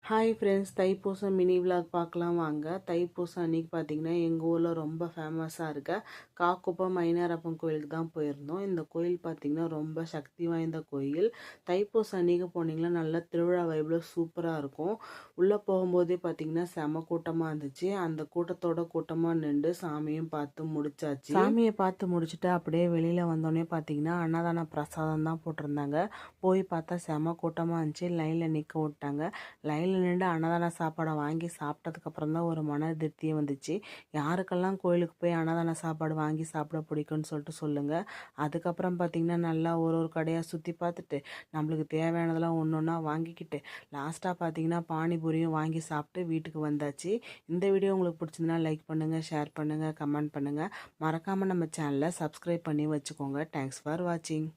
Hi friends, Thaipusam mini vlog பார்க்கலாம் வாங்க. தைப்பூசம் அன்றைக்கி பார்த்திங்கன்னா எங்கள் ஊரில் ரொம்ப ஃபேமஸாக இருக்க காக்குப்பம் ஐனாரப்பன் கோயிலுக்கு தான் போயிருந்தோம். இந்த கோயில் பார்த்திங்கன்னா ரொம்ப சக்தி வாய்ந்த கோயில். தைப்பூசம் அன்றைக்கி போனீங்கன்னா நல்லா திருவிழா வைப்பில் சூப்பராக இருக்கும். உள்ளே போகும்போதே பார்த்திங்கன்னா செம கூட்டமாக இருந்துச்சு. அந்த கூட்டமாக நின்று சாமியும் பார்த்து முடிச்சாச்சு. சாமியை பார்த்து முடிச்சுட்டு அப்படியே வெளியில் வந்தோடனே பார்த்திங்கன்னா அன்னதான பிரசாதம் தான் போட்டிருந்தாங்க. போய் பார்த்தா செம கூட்டமாக இருந்துச்சு. லைனில் நிற்க விட்டாங்க. லைனில் நின்று அன்னதான சாப்பாடை வாங்கி சாப்பிட்டதுக்கப்புறம் தான் ஒரு மன திருப்தியே வந்துச்சு. யாருக்கெல்லாம் கோயிலுக்கு போய் அன்னதான சாப்பாடு வாங்கி சாப்பிட பிடிக்கும்னு சொல்லிட்டு சொல்லுங்கள். அதுக்கப்புறம் பார்த்திங்கன்னா நல்லா ஒரு கடையாக சுற்றி பார்த்துட்டு நம்மளுக்கு தேவையானதெல்லாம் ஒன்று ஒன்றா வாங்கிக்கிட்டு லாஸ்ட்டாக பார்த்திங்கன்னா பானிபூரியும் வாங்கி சாப்பிட்டு வீட்டுக்கு வந்தாச்சு. இந்த வீடியோ உங்களுக்கு பிடிச்சிருந்தனா லைக் பண்ணுங்கள், ஷேர் பண்ணுங்கள், கமெண்ட் பண்ணுங்கள். மறக்காமல் நம்ம சேனலை சப்ஸ்கிரைப் பண்ணி வச்சுக்கோங்க. தேங்க்ஸ் ஃபார் வாட்சிங்.